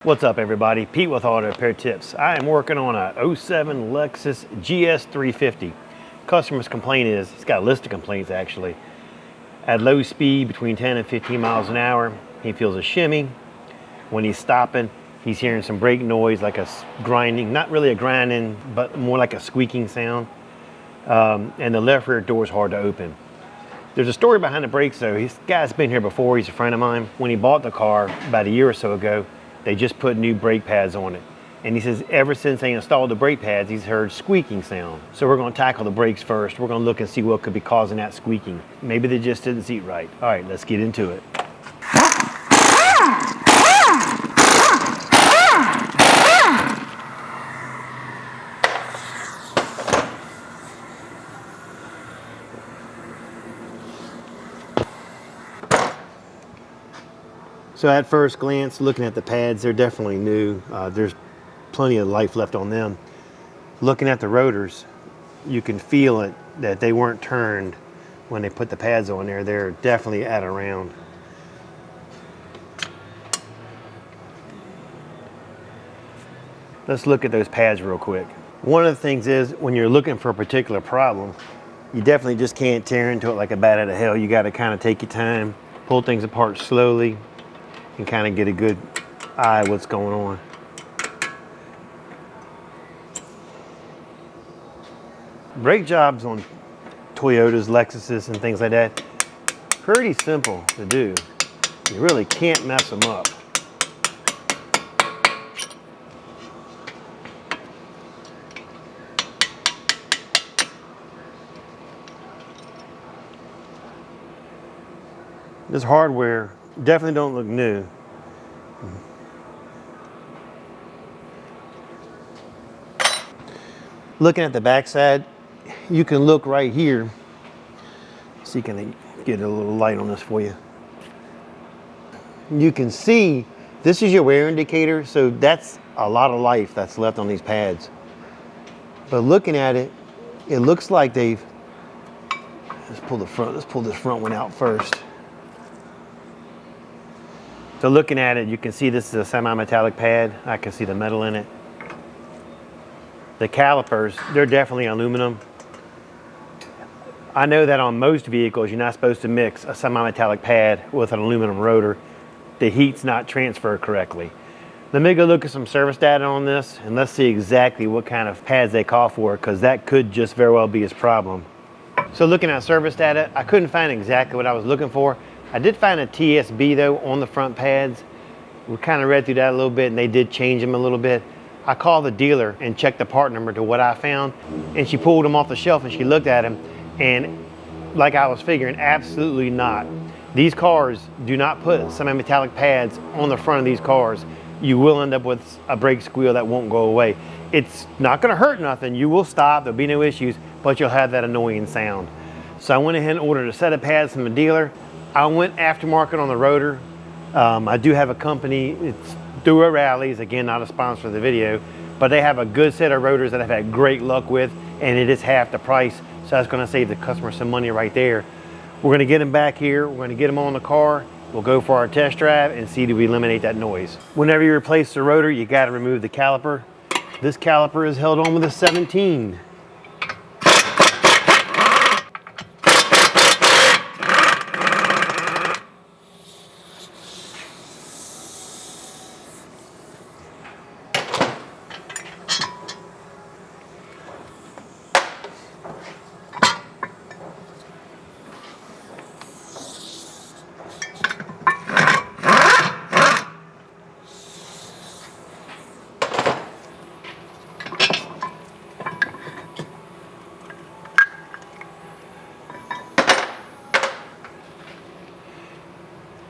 What's up everybody, Pete with Auto Repair Tips. I am working on a 07 Lexus GS350. Customer's complaint is, it's got a list of complaints actually. At low speed, between 10 and 15 miles an hour, he feels a shimmy. When he's stopping, he's hearing some brake noise, like a grinding, not really a grinding, but more like a squeaking sound. And the left rear door is hard to open. There's a story behind the brakes though. This guy's been here before, he's a friend of mine. When he bought the car about a year or so ago, they just put new brake pads on it. And he says ever since they installed the brake pads, he's heard squeaking sound. So we're gonna tackle the brakes first. We're gonna look and see what could be causing that squeaking. Maybe they just didn't seat right. All right, let's get into it. So at first glance, looking at the pads, they're definitely new. There's plenty of life left on them. Looking at the rotors, you can feel it that they weren't turned when they put the pads on there. They're definitely at around. Let's look at those pads real quick. One of the things is when you're looking for a particular problem, you definitely just can't tear into it like a bat out of hell. You got to kind of take your time, pull things apart slowly, and kind of get a good eye what's going on. Brake jobs on Toyotas, Lexuses, and things like that, pretty simple to do. You really can't mess them up. This hardware definitely don't look new. Looking at the backside, you can look right here. See, can I get a little light on this for you? You can see this is your wear indicator, so that's a lot of life that's left on these pads. But looking at it, it looks like they've, let's pull this front one out first. So looking at it, you can see this is a semi-metallic pad. I can see the metal in it. The calipers, they're definitely aluminum. I know that on most vehicles, you're not supposed to mix a semi-metallic pad with an aluminum rotor. The heat's not transferred correctly. Let me go look at some service data on this and let's see exactly what kind of pads they call for, because that could just very well be his problem. So looking at service data, I couldn't find exactly what I was looking for. I did find a TSB though on the front pads. We kind of read through that a little bit and they did change them a little bit. I called the dealer and checked the part number to what I found, and she pulled them off the shelf and she looked at them, and like I was figuring, absolutely not. These cars do not put semi-metallic pads on the front of these cars. You will end up with a brake squeal that won't go away. It's not gonna hurt nothing. You will stop, there'll be no issues, but you'll have that annoying sound. So I went ahead and ordered a set of pads from the dealer. I went aftermarket on the rotor. I do have a company, it's Dura Rallies, again, not a sponsor of the video, but they have a good set of rotors that I've had great luck with, and it is half the price, so that's gonna save the customer some money right there. We're gonna get them back here, we're gonna get them on the car, we'll go for our test drive and see do we eliminate that noise. Whenever you replace the rotor, you gotta remove the caliper. This caliper is held on with a 17.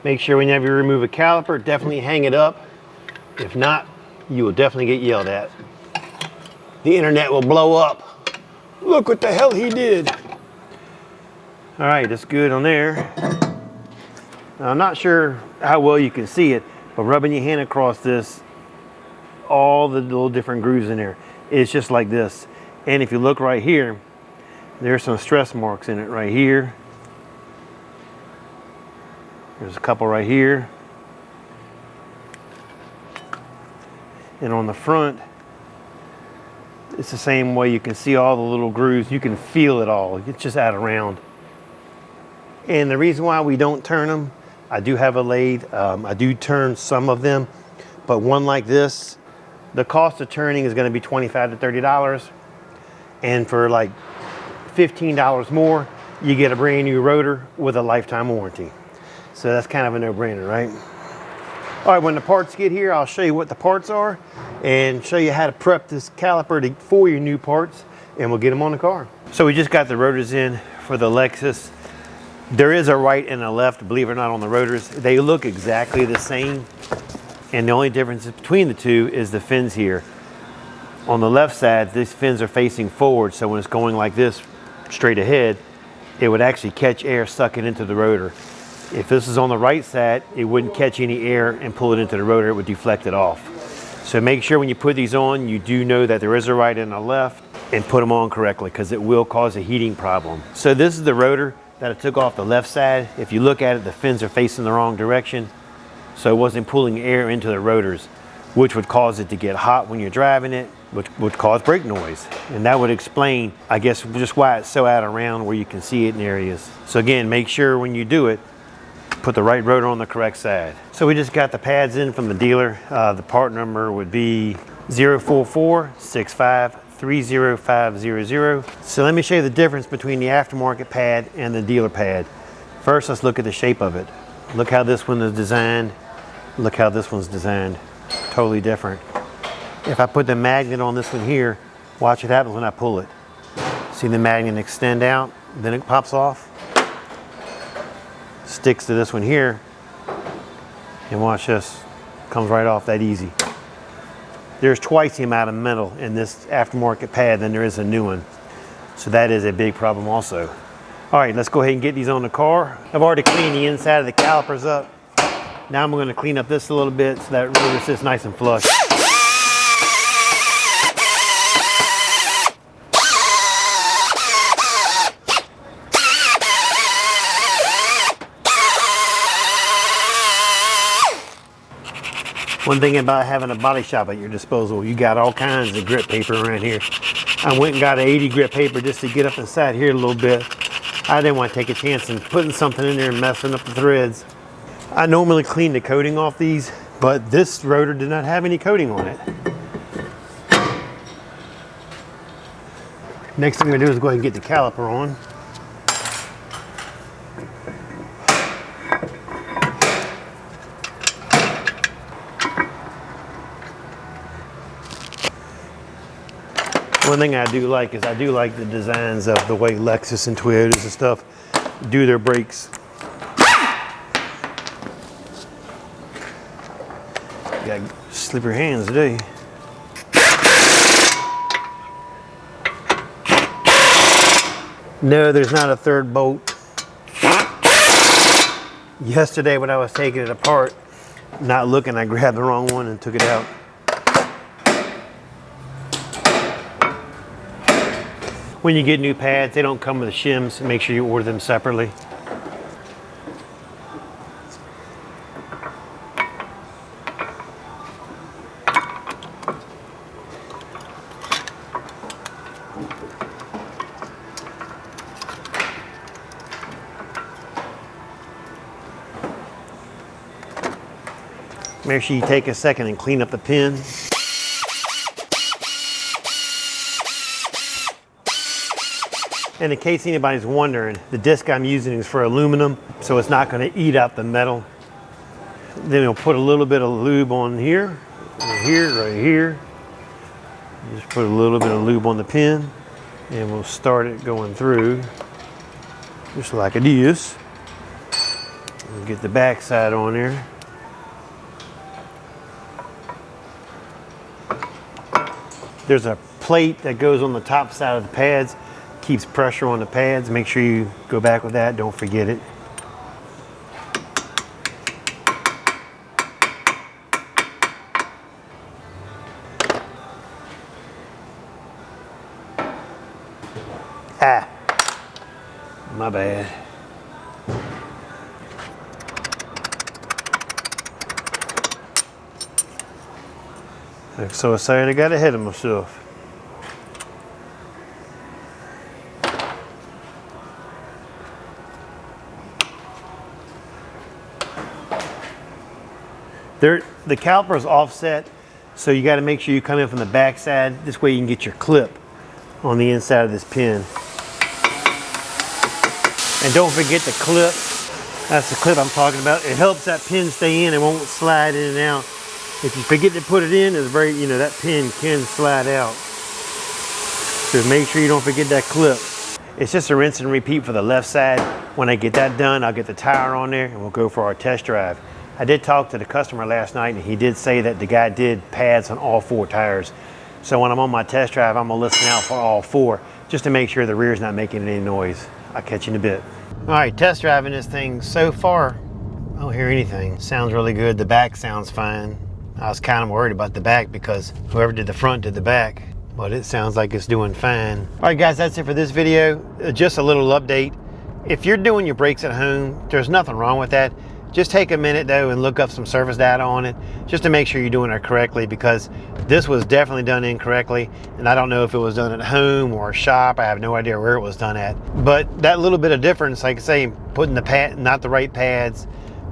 Make sure whenever you remove a caliper, definitely hang it up. If not, you will definitely get yelled at. The internet will blow up. Look what the hell he did. All right, that's good on there. Now, I'm not sure how well you can see it, but rubbing your hand across this, all the little different grooves in there, it's just like this. And if you look right here, there's some stress marks in it right here. There's a couple right here. And on the front, it's the same way. You can see all the little grooves. You can feel it all. It's just out around. And the reason why we don't turn them, I do have a lathe. I do turn some of them, but one like this, the cost of turning is going to be $25 to $30. And for like $15 more, you get a brand new rotor with a lifetime warranty. So that's kind of a no-brainer, right? All right, when the parts get here, I'll show you what the parts are and show you how to prep this caliper for your new parts, and we'll get them on the car. So we just got the rotors in for the Lexus. There is a right and a left, believe it or not, on the rotors. They look exactly the same, and the only difference between the two is the fins here. On the left side, these fins are facing forward, so when it's going like this straight ahead, it would actually catch air, suck it into the rotor. If this is on the right side, it wouldn't catch any air and pull it into the rotor, it would deflect it off. So make sure when you put these on, you do know that there is a right and a left, and put them on correctly, because it will cause a heating problem. So this is the rotor that I took off the left side. If you look at it, the fins are facing the wrong direction, so it wasn't pulling air into the rotors, which would cause it to get hot when you're driving it, which would cause brake noise. And that would explain, I guess, just why it's so out around where you can see it in areas. So again, make sure when you do it, put the right rotor on the correct side. So we just got the pads in from the dealer. The part number would be 04465300500. So let me show you the difference between the aftermarket pad and the dealer pad. First, let's look at the shape of it. Look how this one is designed. Look how this one's designed. Totally different. If I put the magnet on this one here, watch what happens when I pull it. See the magnet extend out, then it pops off. Sticks to this one here, and watch this, comes right off that easy. There's twice the amount of metal in this aftermarket pad than there is a new one. So that is a big problem also. All right, let's go ahead and get these on the car. I've already cleaned the inside of the calipers up. Now I'm gonna clean up this a little bit so that rotor sits nice and flush. One thing about having a body shop at your disposal, you got all kinds of grit paper around here. I went and got an 80 grit paper just to get up inside here a little bit. I didn't want to take a chance in putting something in there and messing up the threads. I normally clean the coating off these, but this rotor did not have any coating on it. Next thing we're gonna do is go ahead and get the caliper on. One thing I do like is I do like the designs of the way Lexus and Toyotas and stuff do their brakes. You gotta slip your hands today. No, there's not a third bolt. Yesterday when I was taking it apart, not looking, I grabbed the wrong one and took it out. When you get new pads, they don't come with the shims. Make sure you order them separately. Make sure you take a second and clean up the pin. And in case anybody's wondering, the disc I'm using is for aluminum, so it's not going to eat out the metal. Then we'll put a little bit of lube on here, right here. Just put a little bit of lube on the pin, and we'll start it going through, just like it is. We'll get the back side on there. There's a plate that goes on the top side of the pads. Keeps pressure on the pads. Make sure you go back with that. Don't forget it. Ah, my bad. So excited I got ahead of myself. The caliper is offset, so you got to make sure you come in from the back side. This way you can get your clip on the inside of this pin. And don't forget the clip. That's the clip I'm talking about. It helps that pin stay in. It won't slide in and out. If you forget to put it in, it's very, that pin can slide out. So make sure you don't forget that clip. It's just a rinse and repeat for the left side. When I get that done, I'll get the tire on there and we'll go for our test drive. I did talk to the customer last night and he did say that the guy did pads on all 4 tires. So when I'm on my test drive, I'm gonna listen out for all 4 just to make sure the rear's not making any noise. I'll catch you in a bit. All right, test driving this thing. So far, I don't hear anything. Sounds really good. The back sounds fine. I was kind of worried about the back because whoever did the front did the back, but it sounds like it's doing fine. All right, guys, that's it for this video. Just a little update. If you're doing your brakes at home, there's nothing wrong with that. Just take a minute though and look up some service data on it just to make sure you're doing it correctly, because this was definitely done incorrectly, and I don't know if it was done at home or a shop. I have no idea where it was done at. But that little bit of difference, like I say, putting the pad, not the right pads,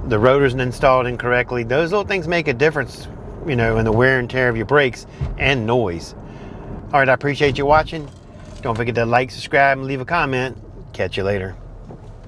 the rotors installed incorrectly, those little things make a difference, in the wear and tear of your brakes and noise. All right, I appreciate you watching. Don't forget to like, subscribe, and leave a comment. Catch you later.